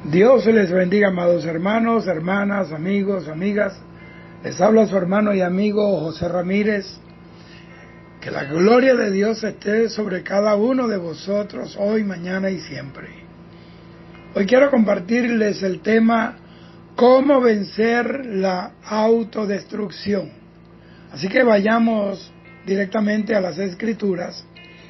Dios les bendiga, amados hermanos, hermanas, amigos, amigas. Les habla su hermano y amigo José Ramírez. Que la gloria de Dios esté sobre cada uno de vosotros hoy, mañana y siempre. Hoy quiero compartirles el tema cómo vencer la autodestrucción. Así que vayamos directamente a las Escrituras.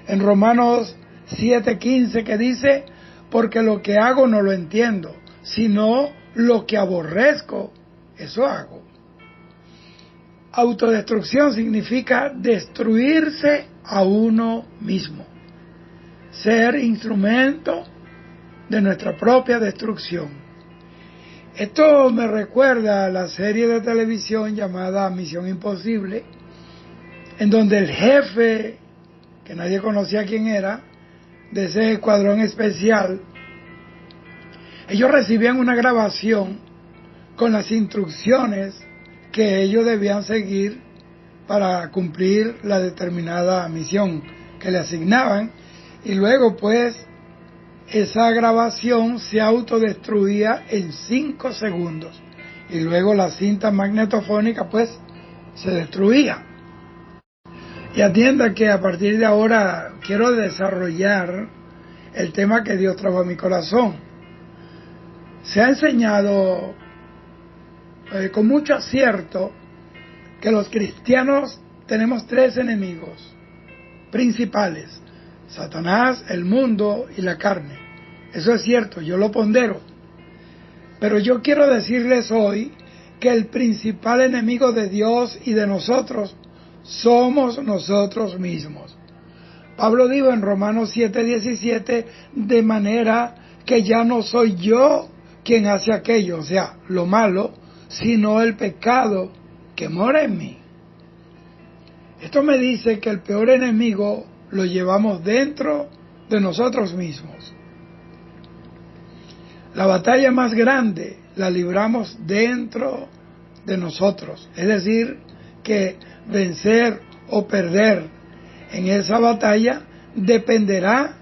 En Romanos 7:15 que dice: porque lo que hago no lo entiendo, sino lo que aborrezco, eso hago. Autodestrucción significa destruirse a uno mismo, ser instrumento de nuestra propia destrucción. Esto me recuerda a la serie de televisión llamada Misión Imposible, en donde el jefe, que nadie conocía quién era, de ese escuadrón especial, ellos recibían una grabación con las instrucciones que ellos debían seguir para cumplir la determinada misión que le asignaban, y luego pues esa grabación se autodestruía en 5 segundos y luego la cinta magnetofónica pues se destruía. Y atienda que a partir de ahora quiero desarrollar el tema que Dios trajo a mi corazón. Se ha enseñado con mucho acierto que los cristianos tenemos 3 enemigos principales: Satanás, el mundo y la carne. Eso es cierto, yo lo pondero. Pero yo quiero decirles hoy que el principal enemigo de Dios y de nosotros somos nosotros mismos. Pablo dijo en Romanos 7:17, de manera que ya no soy yo quien hace aquello, o sea, lo malo, sino el pecado que mora en mí. Esto me dice que el peor enemigo lo llevamos dentro de nosotros mismos. La batalla más grande la libramos dentro de nosotros, es decir, que vencer o perder en esa batalla dependerá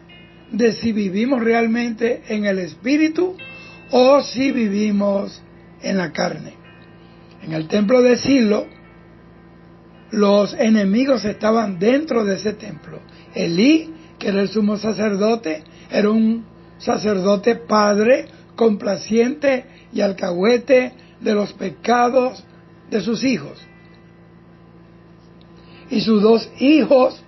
de si vivimos realmente en el espíritu o si vivimos en la carne. En el templo de Silo, los enemigos estaban dentro de ese templo. Elí, que era el sumo sacerdote, era un sacerdote padre, complaciente y alcahuete de los pecados de sus hijos. Y sus 2 hijos,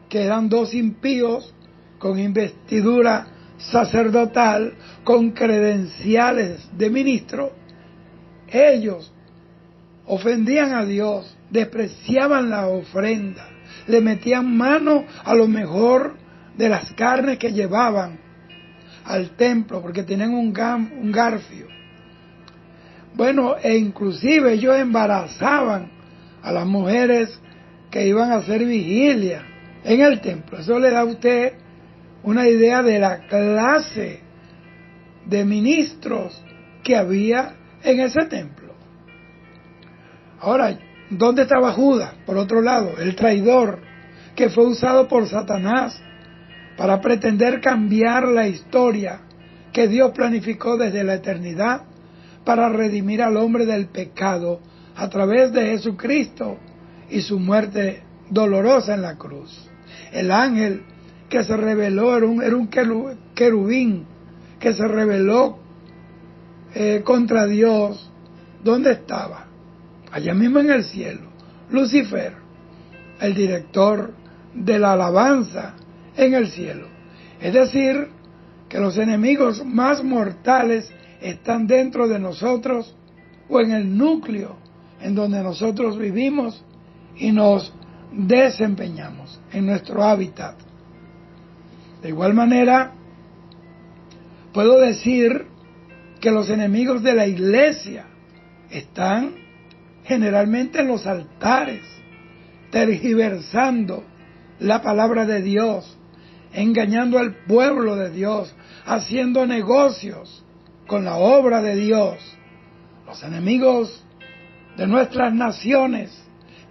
que eran 2 impíos, con investidura sacerdotal, con credenciales de ministro, ellos ofendían a Dios, despreciaban la ofrenda, le metían mano a lo mejor de las carnes que llevaban al templo, porque tenían un garfio. Bueno, e inclusive ellos embarazaban a las mujeres que iban a hacer vigilia en el templo. Eso le da a usted una idea de la clase de ministros que había en ese templo. Ahora, ¿dónde estaba Judas? Por otro lado, el traidor que fue usado por Satanás para pretender cambiar la historia que Dios planificó desde la eternidad para redimir al hombre del pecado a través de Jesucristo y su muerte dolorosa en la cruz. El ángel que se rebeló era un querubín que se rebeló contra Dios. ¿Dónde estaba? Allá mismo en el cielo. Lucifer, el director de la alabanza en el cielo. Es decir, que los enemigos más mortales están dentro de nosotros o en el núcleo en donde nosotros vivimos y nos desempeñamos, en nuestro hábitat. De igual manera, puedo decir que los enemigos de la iglesia están generalmente en los altares, tergiversando la palabra de Dios, engañando al pueblo de Dios, haciendo negocios con la obra de Dios. Los enemigos de nuestras naciones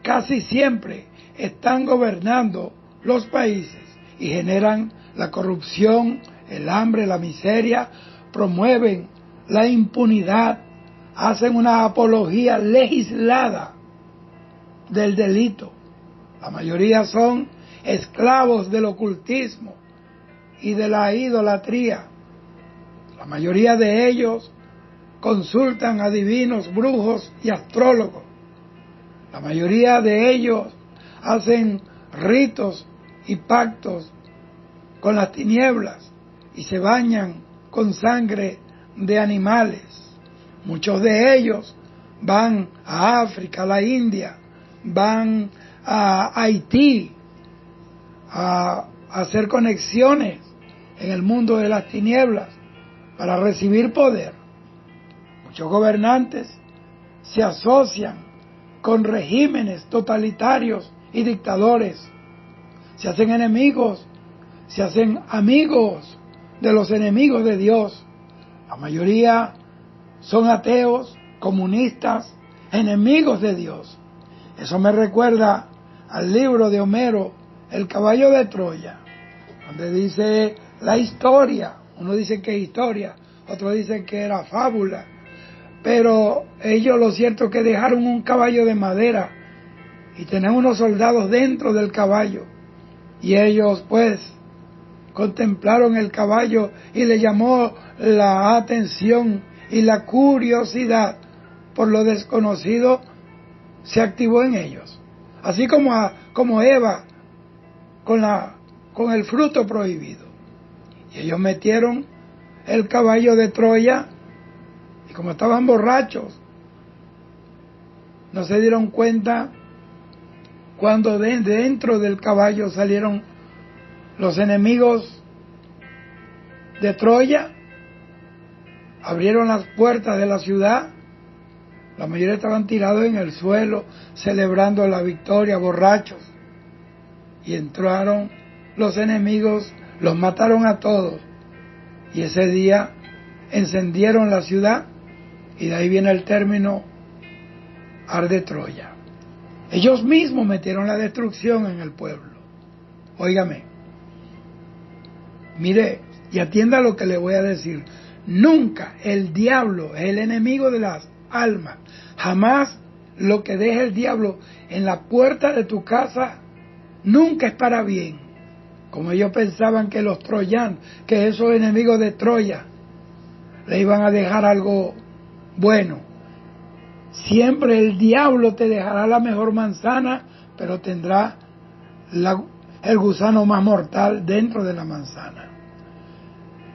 casi siempre están gobernando los países y generan la corrupción, el hambre, la miseria, promueven la impunidad, hacen una apología legislada del delito. La mayoría son esclavos del ocultismo y de la idolatría. La mayoría de ellos consultan a divinos, brujos y astrólogos. La mayoría de ellos hacen ritos y pactos con las tinieblas y se bañan con sangre de animales. Muchos de ellos van a África, a la India, van a Haití a hacer conexiones en el mundo de las tinieblas para recibir poder. Muchos gobernantes se asocian con regímenes totalitarios y dictadores. Se hacen enemigos, se hacen amigos de los enemigos de Dios. La mayoría son ateos, comunistas, enemigos de Dios. Eso me recuerda al libro de Homero, El caballo de Troya, donde dice la historia. Uno dice que es historia, otro dice que era fábula. Pero ellos lo cierto es que dejaron un caballo de madera y tenían unos soldados dentro del caballo. Y ellos pues contemplaron el caballo y le llamó la atención y la curiosidad por lo desconocido se activó en ellos. Así como Eva con el fruto prohibido. Y ellos metieron el caballo de Troya y como estaban borrachos, no se dieron cuenta cuando dentro del caballo salieron los enemigos de Troya, abrieron las puertas de la ciudad, la mayoría estaban tirados en el suelo, celebrando la victoria, borrachos, y entraron los enemigos, los mataron a todos, y ese día encendieron la ciudad, y de ahí viene el término arde Troya. Ellos mismos metieron la destrucción en el pueblo. Óigame, mire y atienda lo que le voy a decir. Nunca el diablo es el enemigo de las almas. Jamás lo que deje el diablo en la puerta de tu casa nunca es para bien. Como ellos pensaban que los troyanos, que esos enemigos de Troya, le iban a dejar algo bueno. Siempre el diablo te dejará la mejor manzana, pero tendrá el gusano más mortal dentro de la manzana.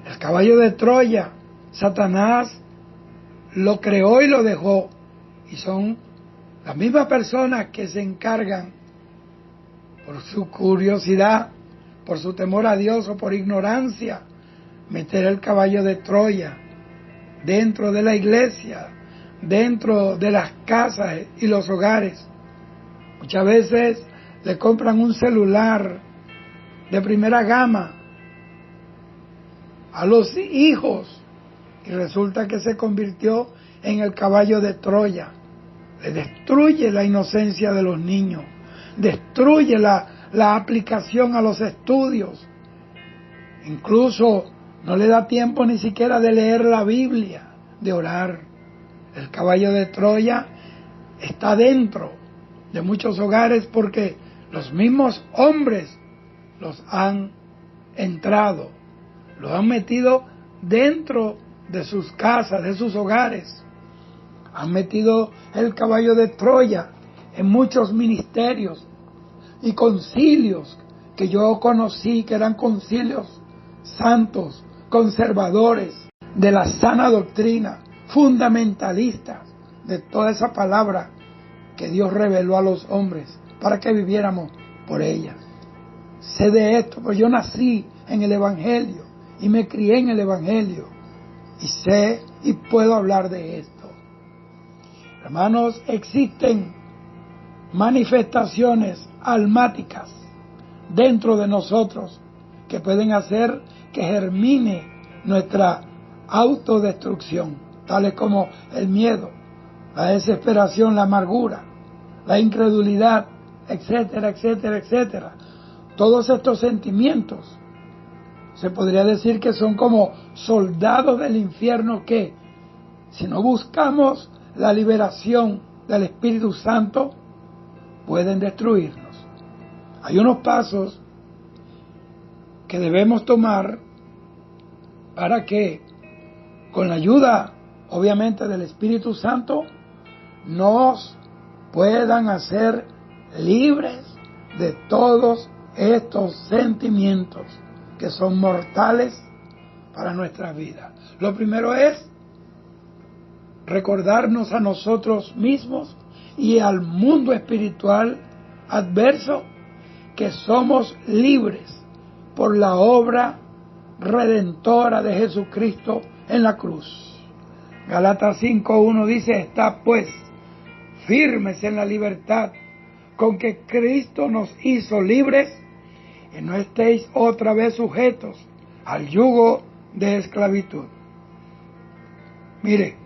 El caballo de Troya, Satanás lo creó y lo dejó. Y son las mismas personas que se encargan, por su curiosidad, por su temor a Dios o por ignorancia, meter el caballo de Troya dentro de la iglesia, dentro de las casas y los hogares. Muchas veces le compran un celular de primera gama a los hijos y resulta que se convirtió en el caballo de Troya. Le destruye la inocencia de los niños, destruye la aplicación a los estudios, incluso no le da tiempo ni siquiera de leer la Biblia, de orar. El caballo de Troya está dentro de muchos hogares porque los mismos hombres los han entrado, los han metido dentro de sus casas, de sus hogares. Han metido el caballo de Troya en muchos ministerios y concilios que yo conocí, que eran concilios santos, conservadores, de la sana doctrina, fundamentalistas de toda esa palabra que Dios reveló a los hombres para que viviéramos por ella. Sé de esto, pues yo nací en el Evangelio y me crié en el Evangelio y sé y puedo hablar de esto. Hermanos, existen manifestaciones almáticas dentro de nosotros que pueden hacer que germine nuestra autodestrucción, tales como el miedo, la desesperación, la amargura, la incredulidad, etcétera, etcétera, etcétera. Todos estos sentimientos se podría decir que son como soldados del infierno que si no buscamos la liberación del Espíritu Santo, pueden destruirnos. Hay unos pasos que debemos tomar para que, con la ayuda, obviamente, del Espíritu Santo, nos puedan hacer libres de todos estos sentimientos que son mortales para nuestra vida. Lo primero es recordarnos a nosotros mismos y al mundo espiritual adverso que somos libres por la obra redentora de Jesucristo en la cruz. Gálatas 5:1 dice: «Estad pues firmes en la libertad con que Cristo nos hizo libres, y no estéis otra vez sujetos al yugo de esclavitud». Mire,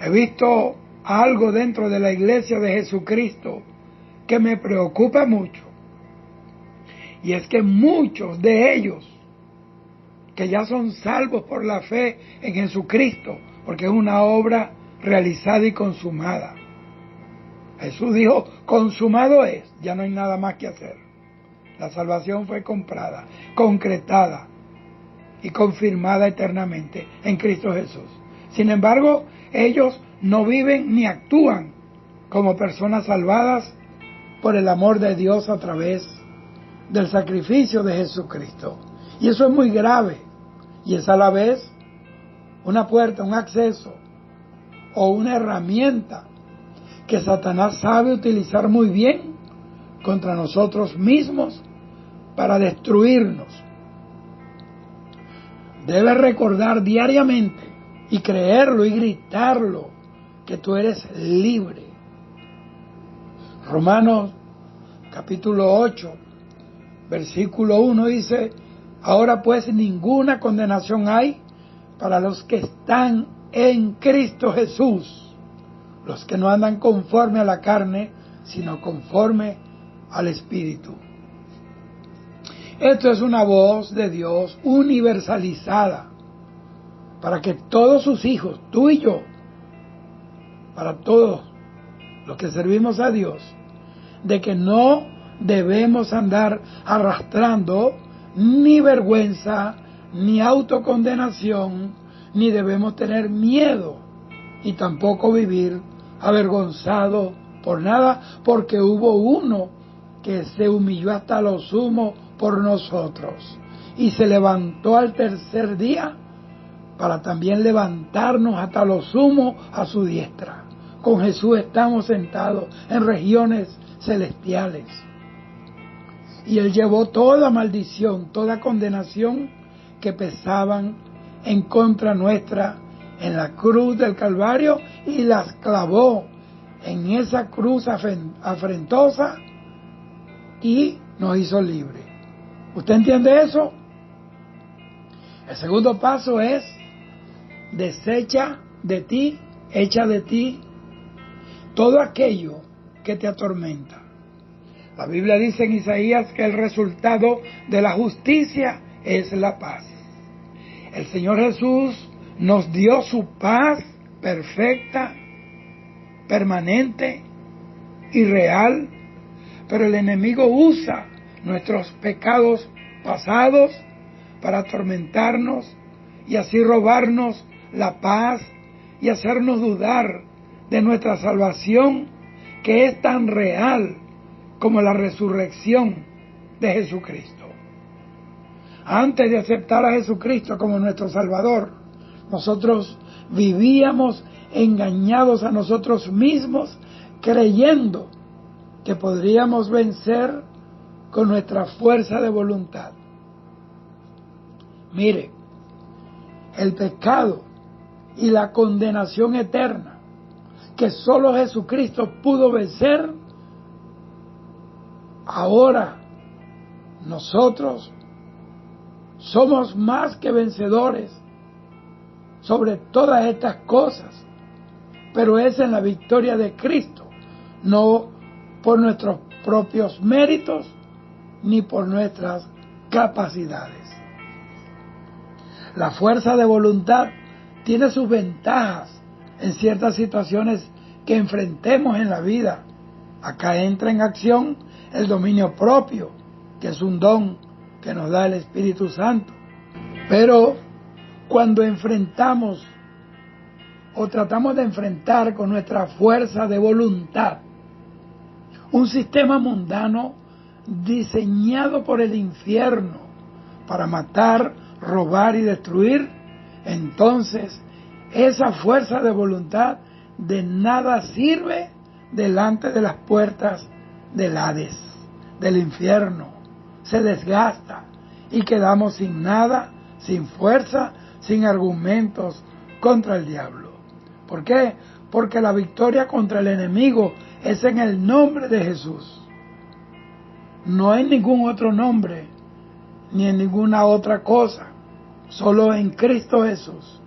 he visto algo dentro de la iglesia de Jesucristo que me preocupa mucho, y es que muchos de ellos que ya son salvos por la fe en Jesucristo, porque es una obra realizada y consumada. Jesús dijo: consumado es, ya no hay nada más que hacer. La salvación fue comprada, concretada y confirmada eternamente en Cristo Jesús. Sin embargo, ellos no viven ni actúan como personas salvadas por el amor de Dios a través del sacrificio de Jesucristo. Y eso es muy grave, y es a la vez una puerta, un acceso o una herramienta que Satanás sabe utilizar muy bien contra nosotros mismos para destruirnos. Debes recordar diariamente y creerlo y gritarlo que tú eres libre. Romanos capítulo 8, versículo 1 dice: «Ahora pues ninguna condenación hay para los que están en Cristo Jesús, los que no andan conforme a la carne, sino conforme al Espíritu». Esto es una voz de Dios universalizada para que todos sus hijos, tú y yo, para todos los que servimos a Dios, de que no debemos andar arrastrando ni vergüenza, ni autocondenación, ni debemos tener miedo, y tampoco vivir avergonzado por nada, porque hubo uno que se humilló hasta lo sumo por nosotros y se levantó al tercer día para también levantarnos hasta lo sumo a su diestra. Con Jesús estamos sentados en regiones celestiales. Y Él llevó toda maldición, toda condenación que pesaban en contra nuestra en la cruz del Calvario, y las clavó en esa cruz afrentosa y nos hizo libres. ¿Usted entiende eso? El segundo paso es: desecha de ti, echa de ti todo aquello que te atormenta. La Biblia dice en Isaías que el resultado de la justicia es la paz. El Señor Jesús nos dio su paz perfecta, permanente y real, pero el enemigo usa nuestros pecados pasados para atormentarnos y así robarnos la paz y hacernos dudar de nuestra salvación, que es tan real como la resurrección de Jesucristo. Antes de aceptar a Jesucristo como nuestro Salvador, nosotros vivíamos engañados a nosotros mismos, creyendo que podríamos vencer con nuestra fuerza de voluntad. Mire, el pecado y la condenación eterna que solo Jesucristo pudo vencer, ahora nosotros somos más que vencedores sobre todas estas cosas, pero es en la victoria de Cristo, no por nuestros propios méritos ni por nuestras capacidades. La fuerza de voluntad tiene sus ventajas en ciertas situaciones que enfrentemos en la vida. Acá entra en acción el dominio propio, que es un don que nos da el Espíritu Santo. Pero cuando enfrentamos o tratamos de enfrentar con nuestra fuerza de voluntad un sistema mundano diseñado por el infierno para matar, robar y destruir, entonces esa fuerza de voluntad de nada sirve delante de las puertas del Hades, del infierno. Se desgasta y quedamos sin nada, sin fuerza, sin argumentos contra el diablo. ¿Por qué? Porque la victoria contra el enemigo es en el nombre de Jesús. No hay ningún otro nombre, ni en ninguna otra cosa, solo en Cristo Jesús.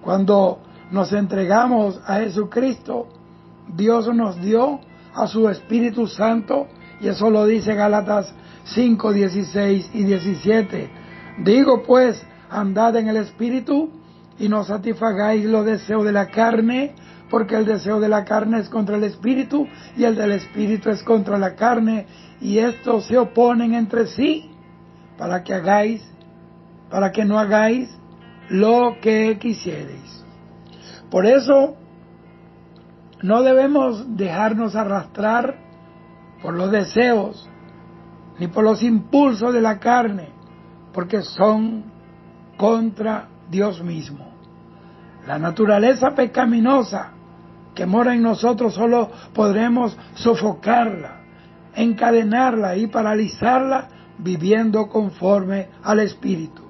Cuando nos entregamos a Jesucristo, Dios nos dio a su Espíritu Santo, y eso lo dice Gálatas 5, 16 y 17. Digo pues, andad en el Espíritu, y no satisfagáis los deseos de la carne, porque el deseo de la carne es contra el Espíritu, y el del Espíritu es contra la carne, y estos se oponen entre sí, para que no hagáis lo que quisiereis. Por eso, no debemos dejarnos arrastrar por los deseos, ni por los impulsos de la carne, porque son contra Dios mismo. La naturaleza pecaminosa que mora en nosotros solo podremos sofocarla, encadenarla y paralizarla viviendo conforme al Espíritu.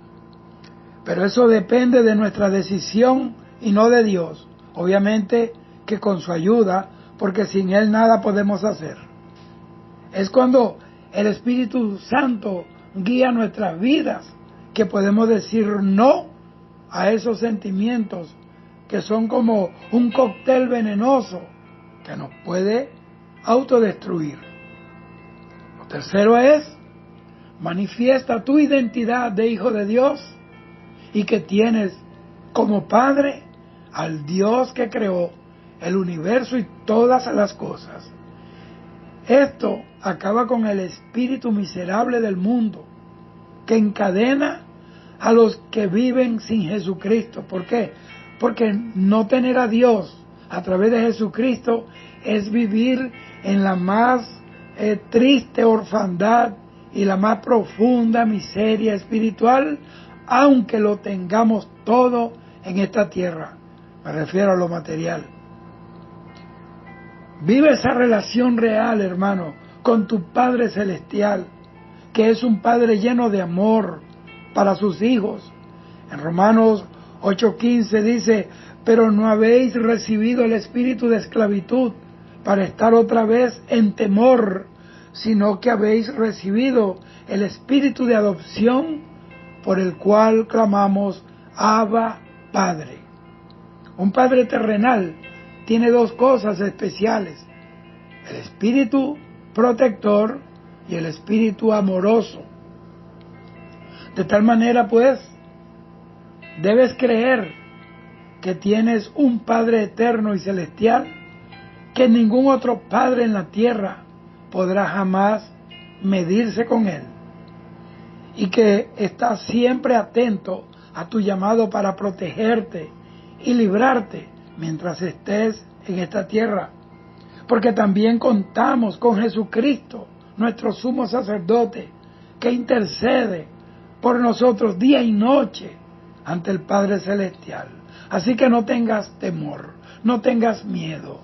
Pero eso depende de nuestra decisión y no de Dios. Obviamente que con su ayuda, porque sin Él nada podemos hacer. Es cuando el Espíritu Santo guía nuestras vidas que podemos decir no a esos sentimientos que son como un cóctel venenoso que nos puede autodestruir. Lo tercero es, manifiesta tu identidad de hijo de Dios y que tienes como Padre al Dios que creó el universo y todas las cosas. Esto acaba con el espíritu miserable del mundo que encadena a los que viven sin Jesucristo. ¿Por qué? Porque no tener a Dios a través de Jesucristo es vivir en la más triste orfandad y la más profunda miseria espiritual, aunque lo tengamos todo en esta tierra. Me refiero a lo material. Vive esa relación real, hermano, con tu Padre Celestial, que es un Padre lleno de amor para sus hijos. En Romanos 8:15 dice, pero no habéis recibido el espíritu de esclavitud para estar otra vez en temor, sino que habéis recibido el espíritu de adopción por el cual clamamos, Abba, Padre. Un Padre terrenal tiene dos cosas especiales, el espíritu protector y el espíritu amoroso. De tal manera, pues, debes creer que tienes un Padre eterno y celestial, que ningún otro Padre en la tierra podrá jamás medirse con Él, y que está siempre atento a tu llamado para protegerte y librarte mientras estés en esta tierra, porque también contamos con Jesucristo, nuestro sumo sacerdote, que intercede por nosotros día y noche ante el Padre Celestial. Así que no tengas temor, no tengas miedo.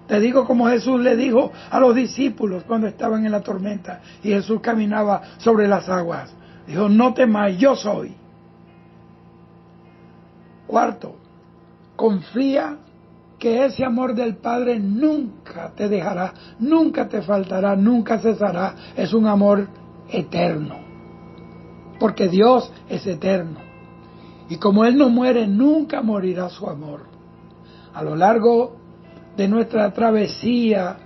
Te digo como Jesús le dijo a los discípulos cuando estaban en la tormenta y Jesús caminaba sobre las aguas. Dijo, no temáis, yo soy. Cuarto, confía que ese amor del Padre nunca te dejará, nunca te faltará, nunca cesará. Es un amor eterno, porque Dios es eterno. Y como Él no muere, nunca morirá su amor. A lo largo de nuestra travesía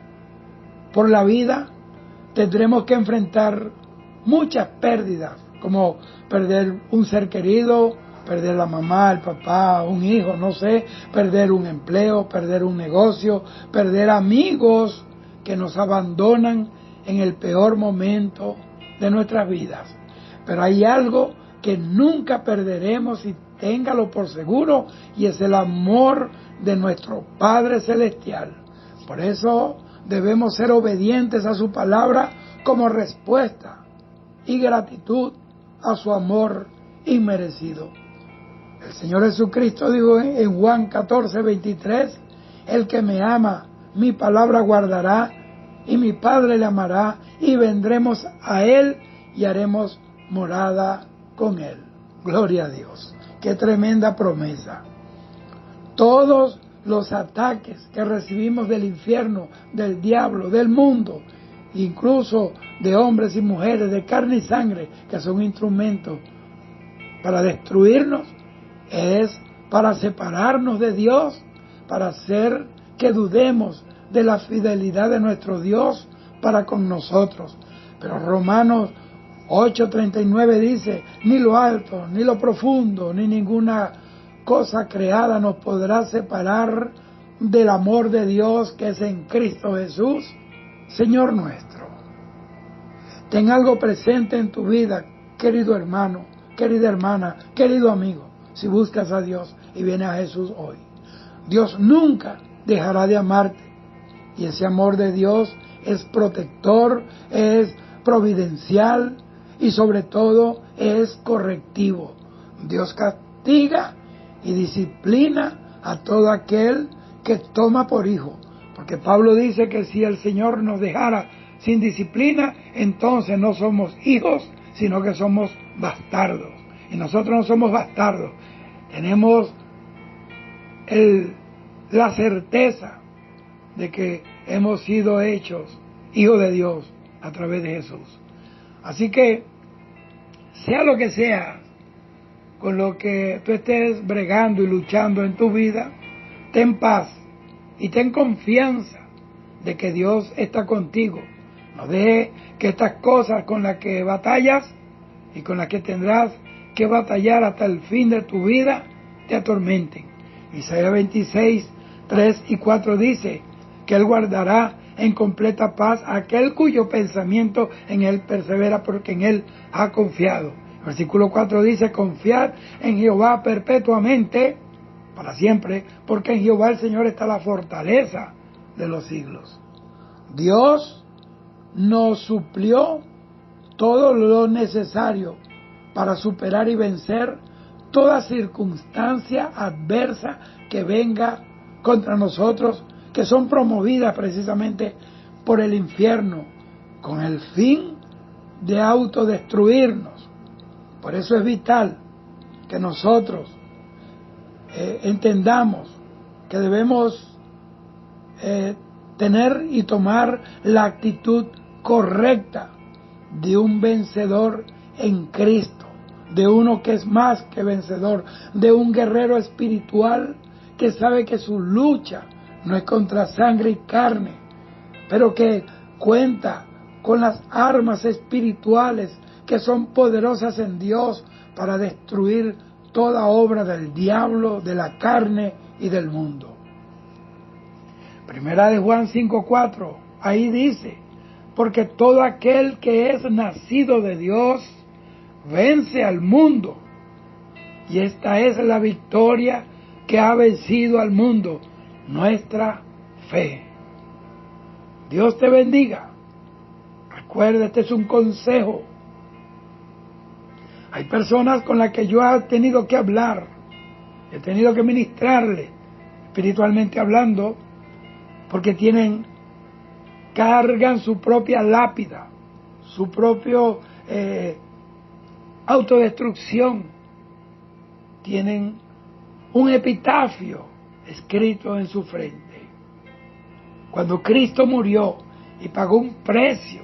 por la vida, tendremos que enfrentar muchas pérdidas, como perder un ser querido, perder la mamá, el papá, un hijo, no sé, perder un empleo, perder un negocio, perder amigos que nos abandonan en el peor momento de nuestras vidas. Pero hay algo que nunca perderemos, y téngalo por seguro, y es el amor de nuestro Padre Celestial. Por eso debemos ser obedientes a su palabra como respuesta y gratitud a su amor inmerecido. El Señor Jesucristo dijo en Juan 14:23, el que me ama, mi palabra guardará, y mi Padre le amará, y vendremos a Él y haremos morada con Él. Gloria a Dios. Qué tremenda promesa. Todos los ataques que recibimos del infierno, del diablo, del mundo, incluso de hombres y mujeres, de carne y sangre, que son instrumentos para destruirnos, es para separarnos de Dios, para hacer que dudemos de la fidelidad de nuestro Dios para con nosotros. Pero Romanos 8:39 dice, ni lo alto, ni lo profundo, ni ninguna cosa creada nos podrá separar del amor de Dios que es en Cristo Jesús, Señor nuestro. Ten algo presente en tu vida, querido hermano, querida hermana, querido amigo, si buscas a Dios y vienes a Jesús hoy. Dios nunca dejará de amarte, y ese amor de Dios es protector, es providencial y sobre todo es correctivo. Dios castiga y disciplina a todo aquel que toma por hijo, porque Pablo dice que si el Señor nos dejara sin disciplina, entonces no somos hijos, sino que somos bastardos. Y nosotros no somos bastardos, tenemos la certeza de que hemos sido hechos hijos de Dios a través de Jesús. Así que, sea lo que sea con lo que tú estés bregando y luchando en tu vida, ten paz y ten confianza de que Dios está contigo. No dejes que estas cosas con las que batallas y con las que tendrás que batallar hasta el fin de tu vida te atormenten. Isaías 26:3-4 dice que Él guardará en completa paz a aquel cuyo pensamiento en Él persevera, porque en Él ha confiado. Versículo 4 dice, confiad en Jehová perpetuamente, para siempre, porque en Jehová el Señor está la fortaleza de los siglos. Dios nos suplió todo lo necesario para superar y vencer toda circunstancia adversa que venga contra nosotros, que son promovidas precisamente por el infierno, con el fin de autodestruirnos. Por eso es vital que nosotros entendamos que debemos tener y tomar la actitud correcta de un vencedor en Cristo, de uno que es más que vencedor, de un guerrero espiritual que sabe que su lucha no es contra sangre y carne, pero que cuenta con las armas espirituales que son poderosas en Dios para destruir toda obra del diablo, de la carne y del mundo. Primera de Juan 5:4, ahí dice, porque todo aquel que es nacido de Dios vence al mundo, y esta es la victoria que ha vencido al mundo, nuestra fe. Dios te bendiga. Recuerda, este es un consejo. Hay personas con las que yo he tenido que hablar, he tenido que ministrarle, espiritualmente hablando, porque cargan su propia lápida, su propio autodestrucción. Tienen un epitafio escrito en su frente. Cuando Cristo murió y pagó un precio,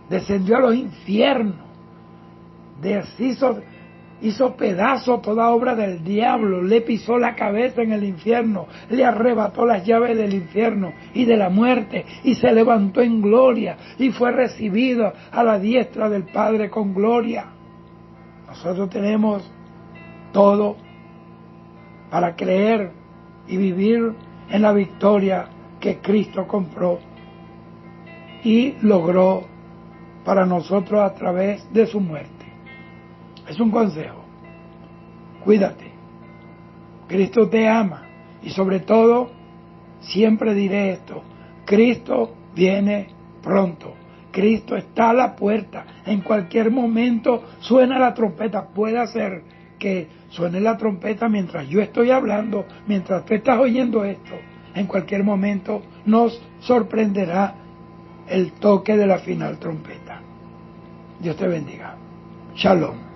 descendió a los infiernos, hizo pedazo toda obra del diablo, le pisó la cabeza en el infierno, le arrebató las llaves del infierno y de la muerte, y se levantó en gloria y fue recibido a la diestra del Padre con gloria. Nosotros tenemos todo para creer y vivir en la victoria que Cristo compró y logró para nosotros a través de su muerte. Es un consejo. Cuídate. Cristo te ama. Y sobre todo, siempre diré esto: Cristo viene pronto. Cristo está a la puerta. En cualquier momento suena la trompeta. Puede ser que suene la trompeta mientras yo estoy hablando, mientras tú estás oyendo esto. En cualquier momento nos sorprenderá el toque de la final trompeta. Dios te bendiga. Shalom.